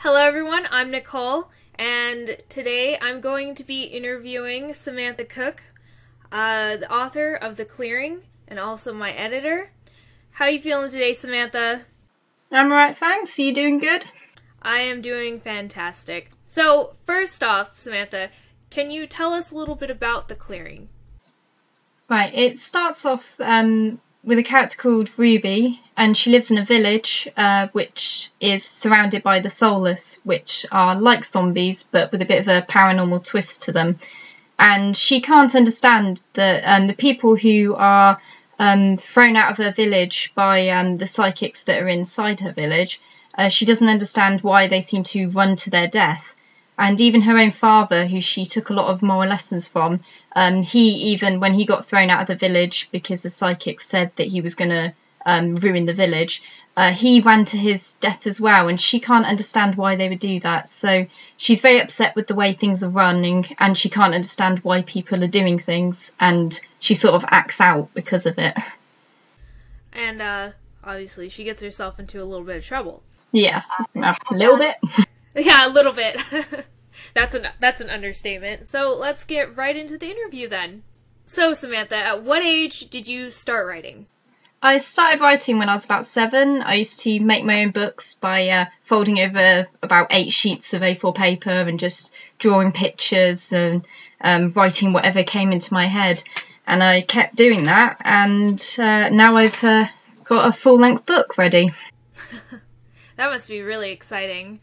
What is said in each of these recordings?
Hello everyone, I'm Nicole, and today I'm going to be interviewing Samantha Cook, the author of The Clearing, and also my editor. How are you feeling today, Samantha? I'm alright, thanks. Are you doing good? I am doing fantastic. So, first off, Samantha, can you tell us a little bit about The Clearing? Right, it starts off with a character called Ruby, and she lives in a village which is surrounded by the Soulless, which are like zombies but with a bit of a paranormal twist to them. And she can't understand that the people who are thrown out of her village by the psychics that are inside her village, she doesn't understand why they seem to run to their death. And even her own father, who she took a lot of moral lessons from, when he got thrown out of the village because the psychics said that he was going to ruin the village, he ran to his death as well, and she can't understand why they would do that. So she's very upset with the way things are running, and she can't understand why people are doing things, and she sort of acts out because of it. And obviously she gets herself into a little bit of trouble. Yeah, a little bit. Yeah, a little bit. That's an understatement. So let's get right into the interview then. So Samantha, at what age did you start writing? I started writing when I was about 7. I used to make my own books by folding over about 8 sheets of A4 paper and just drawing pictures and writing whatever came into my head. And I kept doing that, and now I've got a full-length book ready. That must be really exciting.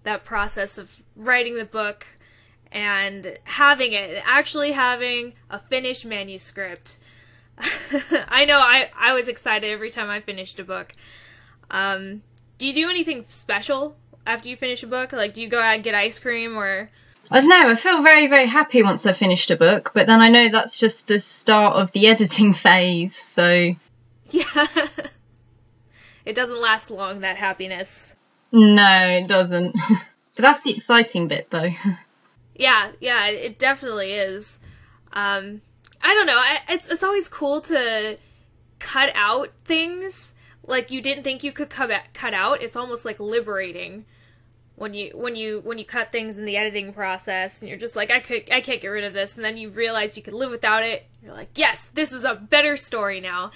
That process of writing the book and actually having a finished manuscript. I know I was excited every time I finished a book. Do you do anything special after you finish a book? Like, do you go out and get ice cream, or? I don't know, I feel very, very happy once I've finished a book, but then I know that's just the start of the editing phase, so... Yeah. It doesn't last long, that happiness. No, it doesn't. But that's the exciting bit, though. Yeah, it definitely is. I don't know, it's always cool to cut out things like you didn't think you could cut out. It's almost like liberating when you cut things in the editing process, and you're just like, I can't get rid of this, and then you realize you could live without it. You're like, yes, this is a better story now.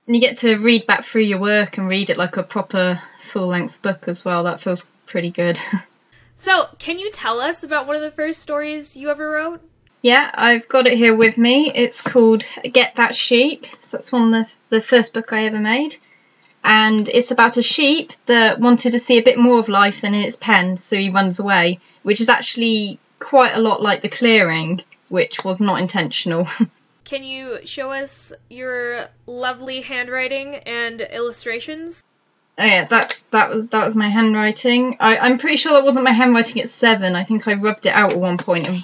And you get to read back through your work and read it like a proper full-length book as well. That feels pretty good. So, can you tell us about one of the first stories you ever wrote? Yeah, I've got it here with me. It's called Get That Sheep. So that's one of the first book I ever made. And it's about a sheep that wanted to see a bit more of life than in its pen, so he runs away, which is actually quite a lot like The Clearing, which was not intentional. Can you show us your lovely handwriting and illustrations? Oh yeah, that was my handwriting. I'm pretty sure that wasn't my handwriting at 7. I think I rubbed it out at one point and,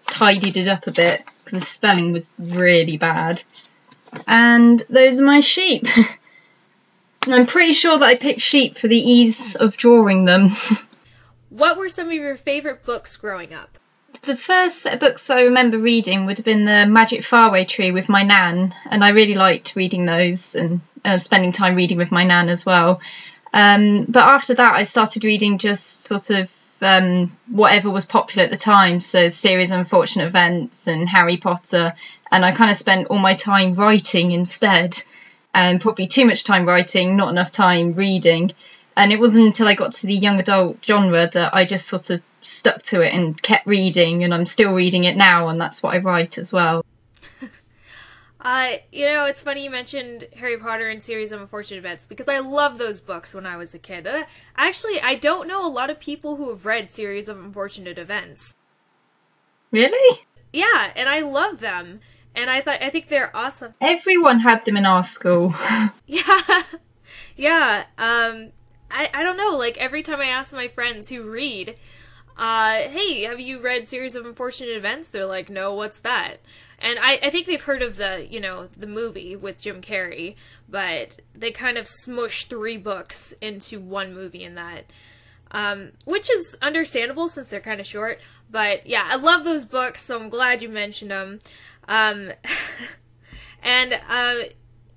tidied it up a bit because the spelling was really bad. And those are my sheep. And I'm pretty sure that I picked sheep for the ease of drawing them. What were some of your favourite books growing up? The first set of books I remember reading would have been The Magic Faraway Tree with my nan, and I really liked reading those and spending time reading with my nan as well. But after that I started reading just sort of whatever was popular at the time, so Series of Unfortunate Events and Harry Potter, and I kind of spent all my time writing instead, and probably too much time writing, not enough time reading. And it wasn't until I got to the young adult genre that I just sort of stuck to it and kept reading, and I'm still reading it now, and that's what I write as well. It's funny you mentioned Harry Potter and Series of Unfortunate Events, because I loved those books when I was a kid. I don't know a lot of people who have read Series of Unfortunate Events. Really? Yeah, and I love them, and I think they're awesome. Everyone had them in our school. Yeah, yeah. I don't know, like, every time I ask my friends who read, hey, have you read Series of Unfortunate Events? They're like, no, what's that? And I think they've heard of the movie with Jim Carrey, but they kind of smushed 3 books into one movie in that, which is understandable since they're kind of short. But yeah, I love those books, so I'm glad you mentioned them. And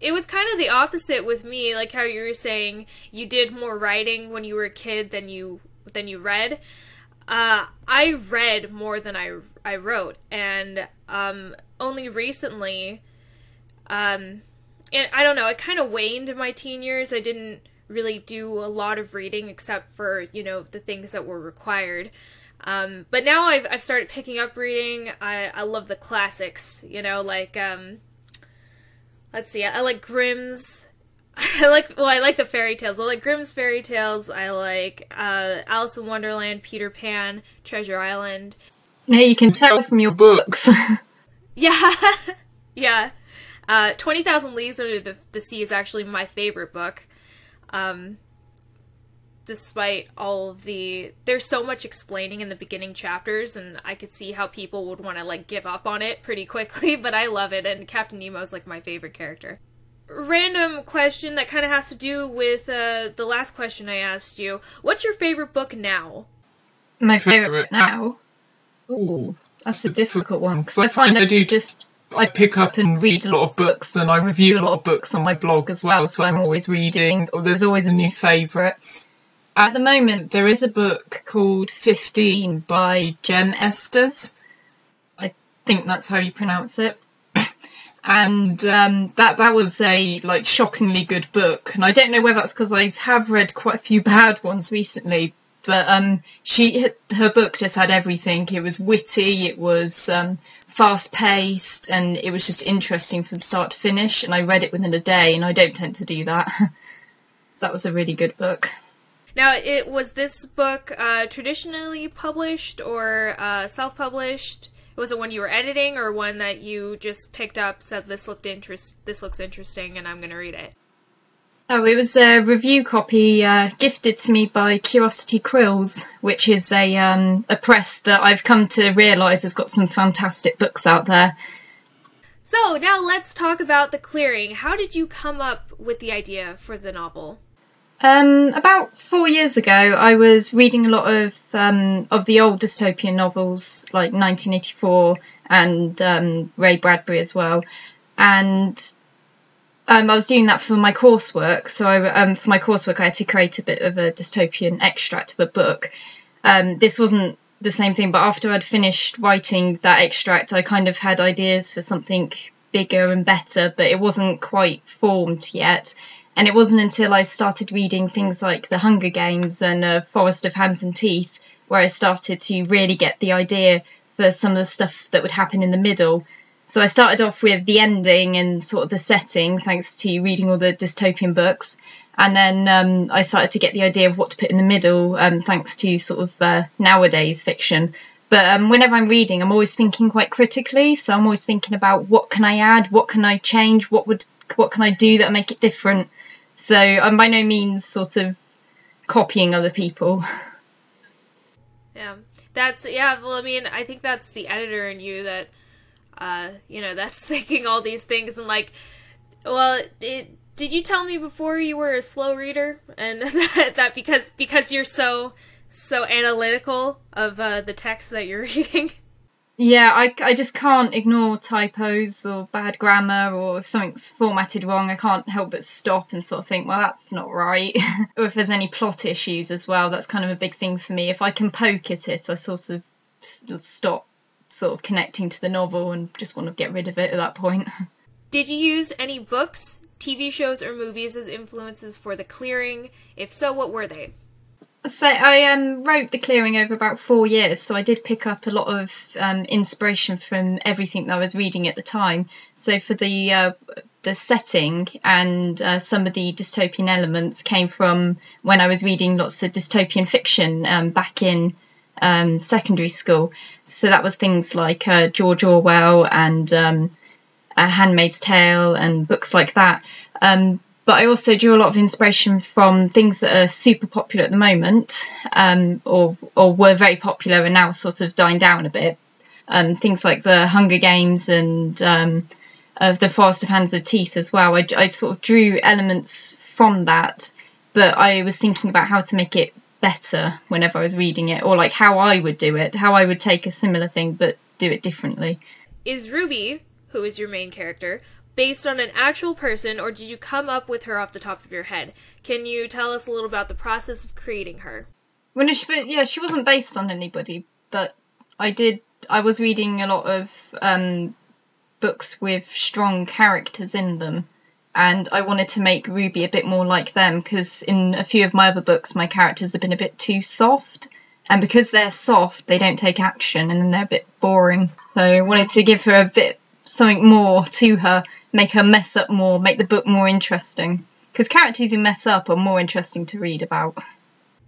it was kind of the opposite with me, like how you were saying you did more writing when you were a kid than you you read. I read more than I wrote, and only recently, and I don't know, it kind of waned in my teen years. I didn't really do a lot of reading except for, the things that were required. But now I've started picking up reading. I love the classics, like, let's see, I like Grimm's. I like the fairy tales. I like Grimm's fairy tales. I like Alice in Wonderland, Peter Pan, Treasure Island. Yeah, you can tell from your books. Yeah, yeah. 20,000 Leagues Under the Sea is actually my favorite book. Despite all of there's so much explaining in the beginning chapters, and I could see how people would want to give up on it pretty quickly, but I love it, and Captain Nemo's my favorite character. Random question that kind of has to do with the last question I asked you. What's your favorite book now? My favorite now? Ooh, that's a difficult one, because I find I pick up and read a lot of books, and I review a lot of books on my blog as well, so I'm always reading, or there's always a new favourite. At the moment, there is a book called 15 by Jen Estes. I think that's how you pronounce it. And that was a shockingly good book, and I don't know whether that's because I have read quite a few bad ones recently, but her book just had everything. It was witty, it was fast paced, and it was just interesting from start to finish. And I read it within a day, and I don't tend to do that. So that was a really good book. Now, was this book traditionally published or self-published? Was it one you were editing, or one that you just picked up, said this looks interesting, and I'm going to read it? Oh, it was a review copy gifted to me by Curiosity Quills, which is a press that I've come to realise has got some fantastic books out there. So now let's talk about The Clearing. How did you come up with the idea for the novel? About 4 years ago, I was reading a lot of the old dystopian novels, like 1984 and Ray Bradbury as well. And I was doing that for my coursework. So for my coursework, I had to create a bit of a dystopian extract of a book. This wasn't the same thing, but after I'd finished writing that extract, I kind of had ideas for something bigger and better, but it wasn't quite formed yet. And it wasn't until I started reading things like The Hunger Games and Forest of Hands and Teeth where I started to really get the idea for some of the stuff that would happen in the middle. So I started off with the ending and sort of the setting, thanks to reading all the dystopian books. And then I started to get the idea of what to put in the middle, thanks to sort of nowadays fiction. But whenever I'm reading, I'm always thinking quite critically. So I'm always thinking about what can I add, what can I change, what can I do that'll make it different. So I'm by no means sort of copying other people. Yeah, well, I mean, I think that's the editor in you that, that's thinking all these things and did you tell me before you were a slow reader and that because you're so analytical of the text that you're reading? Yeah, I just can't ignore typos or bad grammar, or if something's formatted wrong, I can't help but stop and sort of think, well, that's not right. Or if there's any plot issues as well, that's kind of a big thing for me. If I can poke at it, I sort of stop sort of connecting to the novel and just want to get rid of it at that point. Did you use any books, TV shows, or movies as influences for The Clearing? If so, what were they? So I wrote The Clearing over about 4 years, so I did pick up a lot of inspiration from everything that I was reading at the time. So for the setting and some of the dystopian elements came from when I was reading lots of dystopian fiction back in secondary school. So that was things like George Orwell and A Handmaid's Tale and books like that. But I also drew a lot of inspiration from things that are super popular at the moment, or were very popular and now sort of dying down a bit. Things like the Hunger Games and of the Forest of Hands and Teeth as well. I sort of drew elements from that, but I was thinking about how to make it better whenever I was reading it, or like how I would do it, how I would take a similar thing but do it differently. Is Ruby, who is your main character, based on an actual person, or did you come up with her off the top of your head? Can you tell us a little about the process of creating her? But yeah, she wasn't based on anybody, but I was reading a lot of books with strong characters in them, and I wanted to make Ruby a bit more like them, because in a few of my other books my characters have been a bit too soft, and because they're soft they don't take action and then they're a bit boring. So I wanted to give her a bit something more to her, make her mess up more, make the book more interesting, because characters who mess up are more interesting to read about.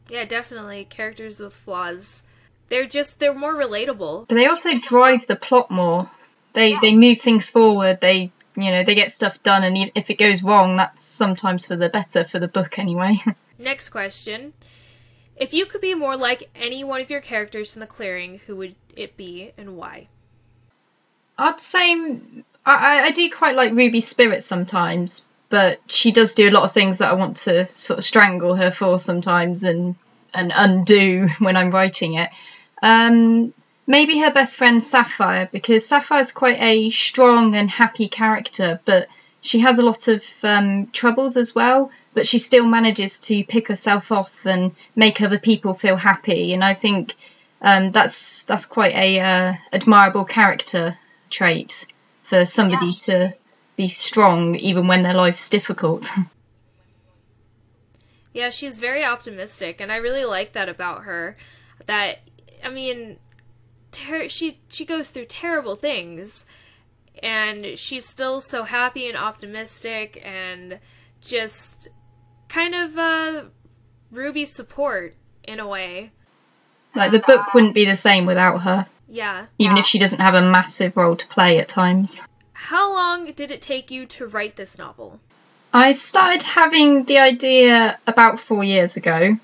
Yeah, definitely. Characters with flaws. They're more relatable. But they also drive the plot more. They move things forward. They get stuff done, and if it goes wrong, that's sometimes for the better for the book anyway. Next question. If you could be more like any one of your characters from The Clearing, who would it be and why? I'd say I do quite like Ruby's spirit sometimes, but she does do a lot of things that I want to sort of strangle her for sometimes and undo when I'm writing it. Maybe her best friend Sapphire, because Sapphire's quite a strong and happy character, but she has a lot of troubles as well, but she still manages to pick herself off and make other people feel happy, and I think that's quite a admirable character trait for somebody to be strong even when their life's difficult. Yeah, she's very optimistic, and I really like that about her. That, I mean, she goes through terrible things, and she's still so happy and optimistic, and just kind of Ruby's support in a way. Like, the book wouldn't be the same without her. Yeah. Even if she doesn't have a massive role to play at times. How long did it take you to write this novel? I started having the idea about 4 years ago,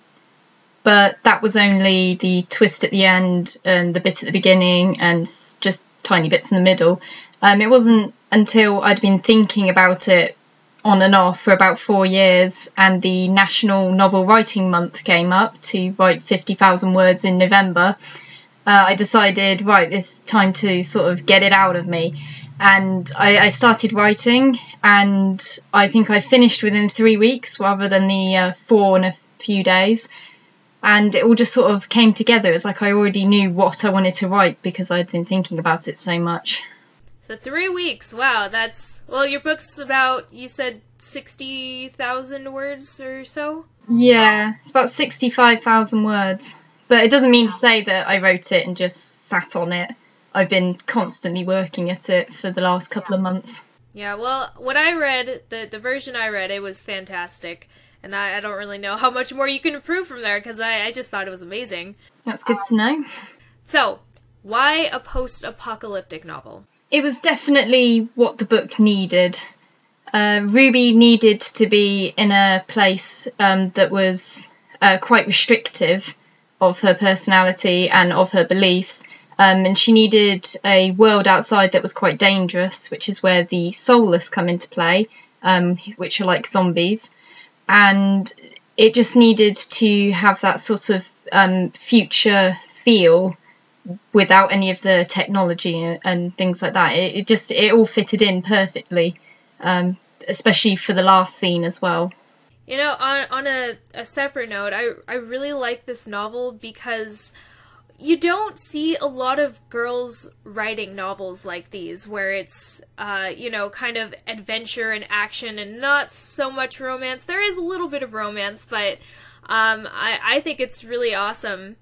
but that was only the twist at the end and the bit at the beginning and just tiny bits in the middle. It wasn't until I'd been thinking about it on and off for about 4 years, and the National Novel Writing Month came up to write 50,000 words in November. I decided, right, it's time to sort of get it out of me. And I started writing, and I think I finished within 3 weeks rather than the 4 and a few days. And it all just sort of came together. It's like I already knew what I wanted to write because I'd been thinking about it so much. So 3 weeks, wow, well, your book's about, you said 60,000 words or so? Yeah, it's about 65,000 words. But it doesn't mean to say that I wrote it and just sat on it. I've been constantly working at it for the last couple of months. Yeah, well, what I read, the version I read, it was fantastic. And I don't really know how much more you can improve from there, because I just thought it was amazing. That's good to know. So, why a post-apocalyptic novel? It was definitely what the book needed. Ruby needed to be in a place that was quite restrictive of her personality and of her beliefs. And she needed a world outside that was quite dangerous, which is where the soulless come into play, which are like zombies. And it just needed to have that sort of future feel without any of the technology and things like that. It all fitted in perfectly, especially for the last scene as well. You know, on a separate note, I really like this novel because you don't see a lot of girls writing novels like these, where it's, kind of adventure and action and not so much romance. There is a little bit of romance, but I think it's really awesome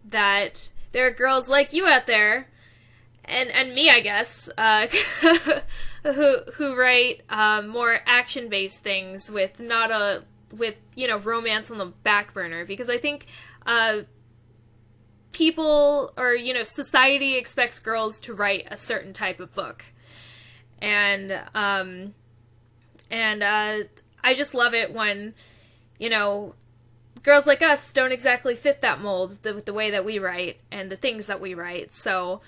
that there are girls like you out there, and me, I guess, who write more action-based things with romance on the back burner, because I think people or society expects girls to write a certain type of book, and I just love it when girls like us don't exactly fit that mold with the way that we write and the things that we write. So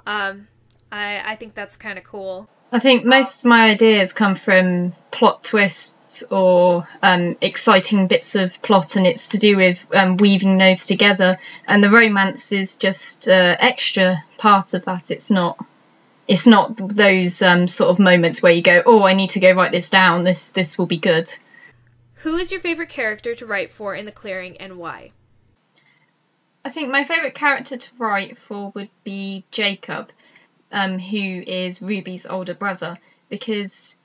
I think that's kind of cool. I think most of my ideas come from plot twists or exciting bits of plot, and it's to do with weaving those together. And the romance is just extra part of that. It's not those sort of moments where you go, oh, I need to go write this down. This will be good. Who is your favorite character to write for in The Clearing, and why? I think my favourite character to write for would be Jacob, who is Ruby's older brother, because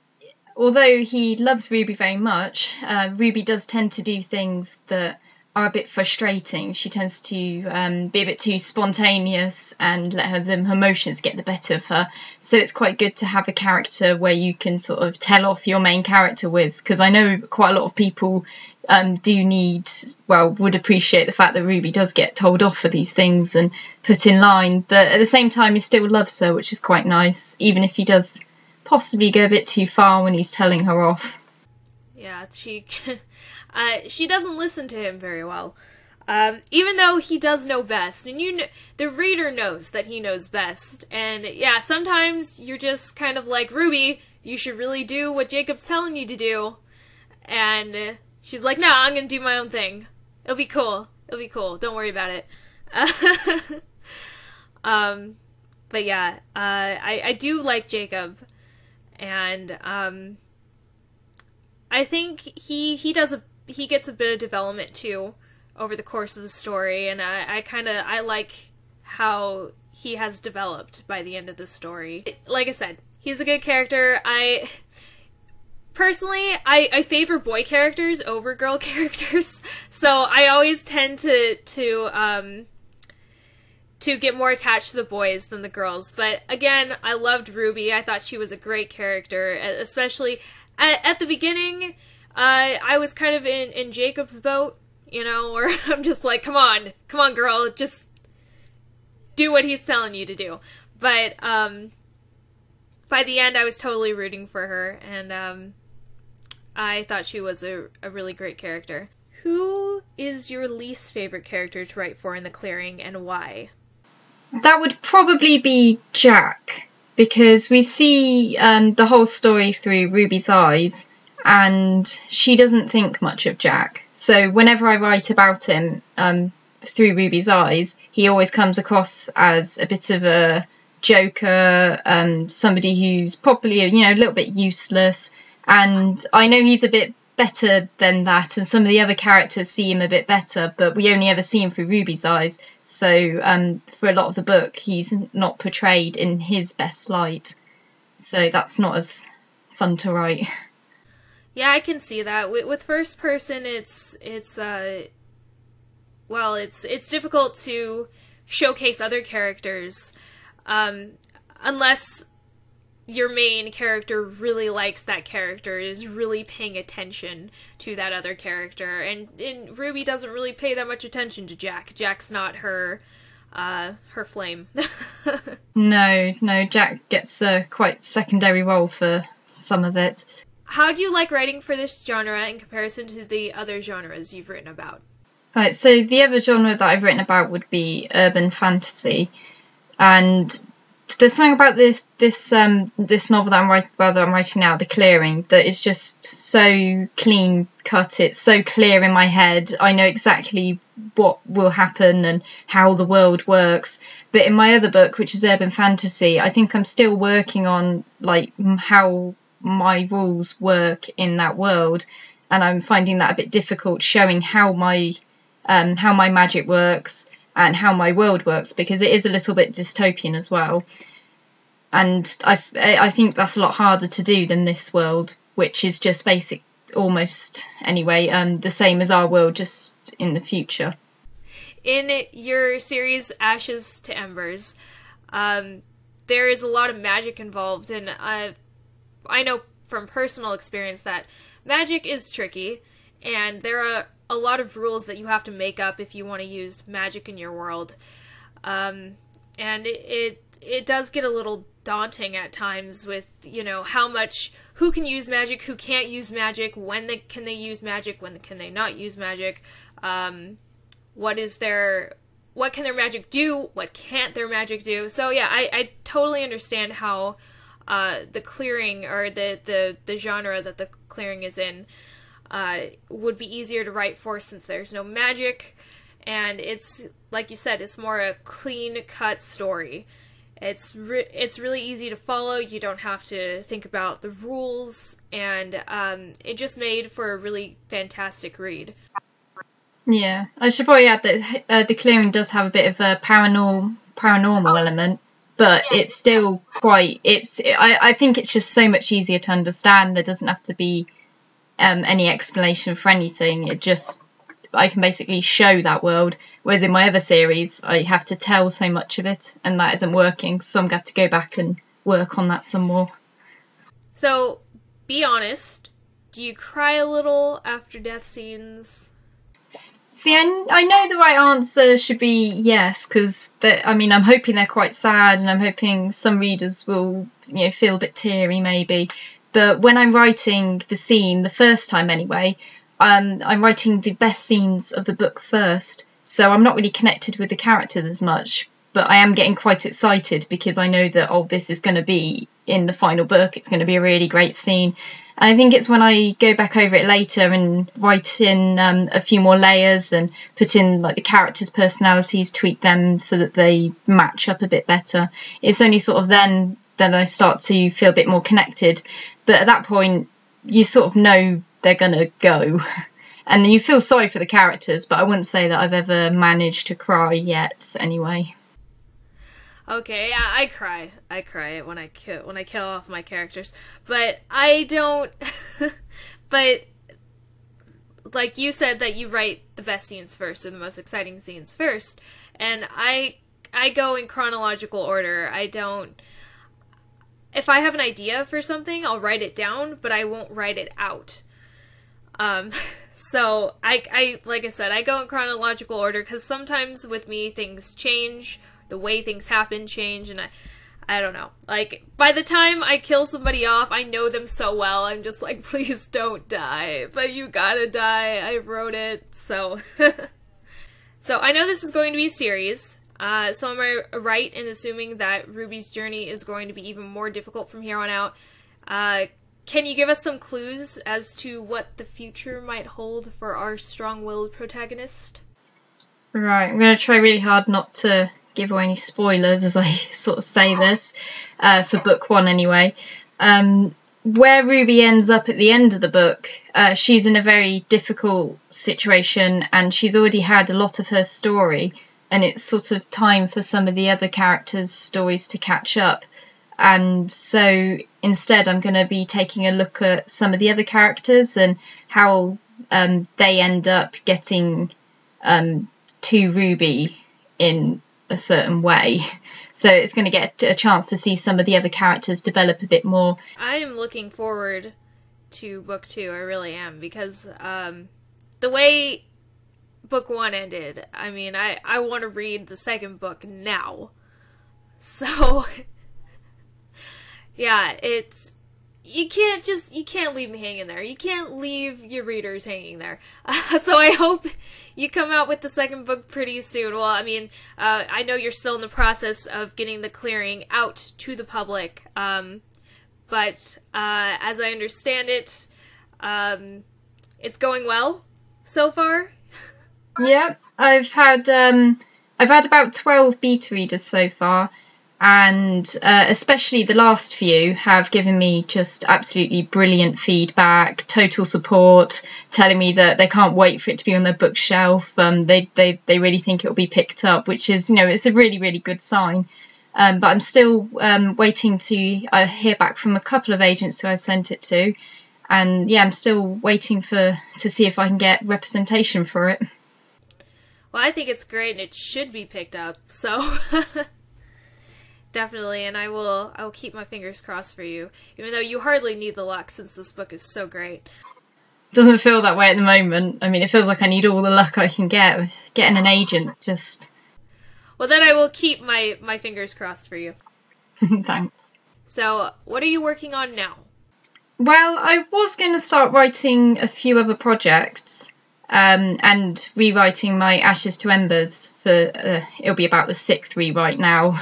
although he loves Ruby very much, Ruby does tend to do things that are a bit frustrating. She tends to be a bit too spontaneous and let her emotions get the better of her. So it's quite good to have a character where you can sort of tell off your main character with, because I know quite a lot of people would appreciate the fact that Ruby does get told off for these things and put in line, but at the same time he still loves her, which is quite nice, even if he does possibly go a bit too far when he's telling her off. Yeah, she doesn't listen to him very well, even though he does know best, and the reader knows that he knows best, and yeah, sometimes you're just kind of like, Ruby, you should really do what Jacob's telling you to do, and she's like, no, I'm gonna do my own thing. It'll be cool. Don't worry about it. But yeah, I do like Jacob, and I think he gets a bit of development too over the course of the story, and I like how he has developed by the end of the story. Like I said, he's a good character. Personally, I favor boy characters over girl characters, so I always tend to get more attached to the boys than the girls. But again, I loved Ruby. I thought she was a great character, especially at the beginning. I was kind of in Jacob's boat, where I'm just like, come on, girl, just do what he's telling you to do. But by the end, I was totally rooting for her, and I thought she was a really great character. Who is your least favorite character to write for in The Clearing, and why? That would probably be Jack, because we see the whole story through Ruby's eyes, and she doesn't think much of Jack. So whenever I write about him through Ruby's eyes, he always comes across as a bit of a joker, somebody who's probably a little bit useless. And I know he's a bit better than that, and some of the other characters see him a bit better, but we only ever see him through Ruby's eyes. So for a lot of the book, he's not portrayed in his best light. So that's not as fun to write. Yeah, I can see that. With first person, it's difficult to showcase other characters unless your main character really likes that character, is really paying attention to that other character. And Ruby doesn't really pay that much attention to Jack. Jack's not her flame. No, Jack gets a quite secondary role for some of it. How do you like writing for this genre in comparison to the other genres you've written about? Right, so the other genre that I've written about would be urban fantasy, and there's something about this novel that I'm writing now, The Clearing, that is just so clean cut. It's so clear in my head. I know exactly what will happen and how the world works. But in my other book, which is urban fantasy, I think I'm still working on how my rules work in that world, and I'm finding that a bit difficult, showing how my magic works and how my world works, because it is a little bit dystopian as well. And I think that's a lot harder to do than this world, which is just basic, almost anyway, the same as our world, just in the future. In your series Ashes to Embers, there is a lot of magic involved, and I know from personal experience that magic is tricky, and there are a lot of rules that you have to make up if you want to use magic in your world. And it does get a little daunting at times with, who can use magic, who can't use magic, can they use magic, when can they not use magic, what can their magic do, what can't their magic do. So yeah, I totally understand how The Clearing, or the genre that The Clearing is in, would be easier to write for, since there's no magic, and it's, like you said, it's more a clean-cut story. It's really easy to follow. You don't have to think about the rules, and it just made for a really fantastic read. Yeah, I should probably add that The Clearing does have a bit of a paranormal element, but it's still quite. I think it's just so much easier to understand. There doesn't have to be any explanation for anything. It just I can basically show that world. Whereas in my other series, I have to tell so much of it, and that isn't working. So I'm going to have to go back and work on that some more. So, be honest. Do you cry a little after death scenes? See, I know the right answer should be yes, because I mean, I'm hoping they're quite sad, and I'm hoping some readers will, feel a bit teary maybe. But when I'm writing the scene, the first time anyway, I'm writing the best scenes of the book first, so I'm not really connected with the characters as much. But I am getting quite excited because I know that, this is going to be in the final book. It's going to be a really great scene. And I think it's when I go back over it later and write in a few more layers and put in like the characters' personalities, tweak them so that they match up a bit better. It's only sort of then that I start to feel a bit more connected. But at that point, you sort of know they're going to go. And you feel sorry for the characters, but I wouldn't say that I've ever managed to cry yet anyway. Okay, yeah, I cry. I cry when I kill off my characters, but I don't. But like you said, that you write the best scenes first or the most exciting scenes first, and I go in chronological order. I don't. If I have an idea for something, I'll write it down, but I won't write it out. So I like I said, I go in chronological order because sometimes with me things change. The way things happen change, and I don't know. Like, by the time I kill somebody off, I know them so well, I'm just like, please don't die. But you gotta die, I wrote it, so... So, I know this is going to be a series, so am I right in assuming that Ruby's journey is going to be even more difficult from here on out? Can you give us some clues as to what the future might hold for our strong-willed protagonist? Right, I'm going to try really hard not to give away any spoilers as I sort of say this, for book one anyway. Where Ruby ends up at the end of the book, she's in a very difficult situation and she's already had a lot of her story, and it's sort of time for some of the other characters' stories to catch up. And so instead I'm going to be taking a look at some of the other characters and how they end up getting to Ruby in a certain way. So it's going to get a chance to see some of the other characters develop a bit more. I am looking forward to book two, I really am, because the way book one ended, I mean, I want to read the second book now. So, yeah, you can't leave me hanging there. You can't leave your readers hanging there. So I hope you come out with the second book pretty soon. Well, I mean, I know you're still in the process of getting The Clearing out to the public, but as I understand it, it's going well so far. Yeah, I've had about 12 beta readers so far, and especially the last few have given me just absolutely brilliant feedback, total support, telling me that they can't wait for it to be on their bookshelf. They really think it will be picked up, which is, it's a really, really good sign. But I'm still waiting to hear back from a couple of agents who I've sent it to, and yeah, I'm still waiting to see if I can get representation for it. Well, I think it's great and it should be picked up, so... Definitely, and I'll keep my fingers crossed for you, even though you hardly need the luck since this book is so great. Doesn't feel that way at the moment. I mean, it feels like I need all the luck I can get with getting an agent, just... Well, then I will keep my fingers crossed for you. Thanks. So, what are you working on now? Well, I was going to start writing a few other projects, and rewriting my Ashes to Embers for it'll be about the 6th rewrite now.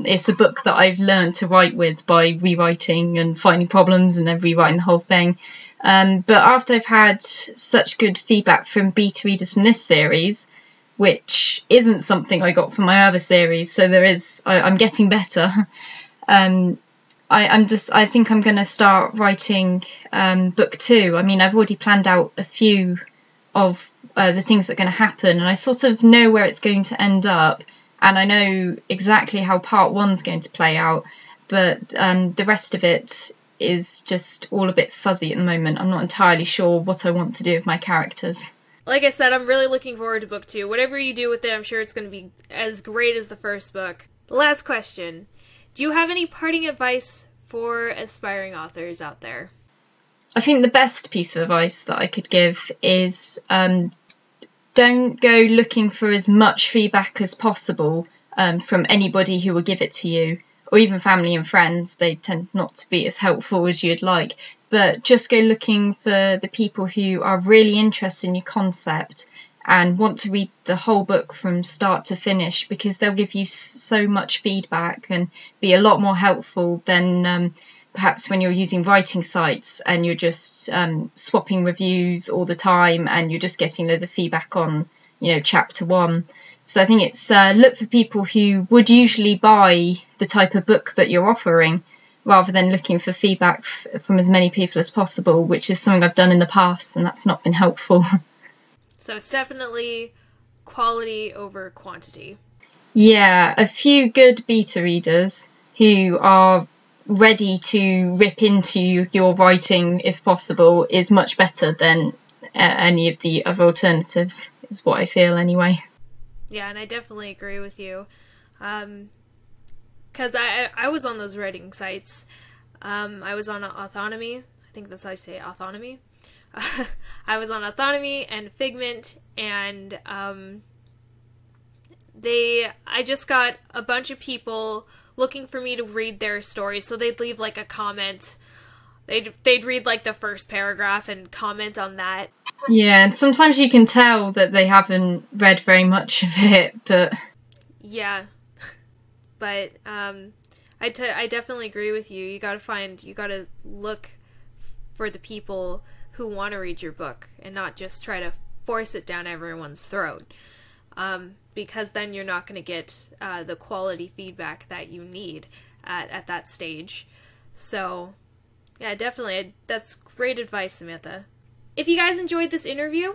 It's a book that I've learned to write with by rewriting and finding problems and then rewriting the whole thing. But after I've had such good feedback from beta readers from this series, which isn't something I got from my other series, so I'm getting better. I think I'm going to start writing book 2. I mean, I've already planned out a few of the things that are going to happen, and I sort of know where it's going to end up, and I know exactly how part one's going to play out, but the rest of it is just all a bit fuzzy at the moment. I'm not entirely sure what I want to do with my characters. Like I said, I'm really looking forward to book 2. Whatever you do with it, I'm sure it's going to be as great as the first book. Last question. Do you have any parting advice for aspiring authors out there? I think the best piece of advice that I could give is don't go looking for as much feedback as possible from anybody who will give it to you, or even family and friends. They tend not to be as helpful as you'd like, but just go looking for the people who are really interested in your concept and want to read the whole book from start to finish, because they'll give you so much feedback and be a lot more helpful than perhaps when you're using writing sites and you're just swapping reviews all the time and you're just getting loads of feedback on, chapter 1. So I think it's look for people who would usually buy the type of book that you're offering, rather than looking for feedback from as many people as possible, which is something I've done in the past, and that's not been helpful. So it's definitely quality over quantity. Yeah, a few good beta readers who are ready to rip into your writing, if possible, is much better than any of the other alternatives, is what I feel anyway. Yeah, and I definitely agree with you. Because I was on those writing sites. I was on Autonomy. I think that's how I say it, Autonomy. I was on Autonomy and Figment, and I just got a bunch of people looking for me to read their story, so they'd leave like a comment. They'd read like the first paragraph and comment on that. Yeah, and sometimes you can tell that they haven't read very much of it, but... Yeah. But I definitely agree with you. You gotta look for the people who want to read your book and not just try to force it down everyone's throat. Because then you're not going to get the quality feedback that you need at that stage. So, yeah, definitely. That's great advice, Samantha. If you guys enjoyed this interview,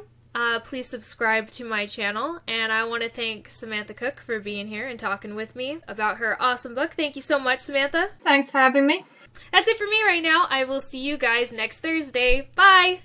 please subscribe to my channel. And I want to thank Samantha Cook for being here and talking with me about her awesome book. Thank you so much, Samantha. Thanks for having me. That's it for me right now. I will see you guys next Thursday. Bye!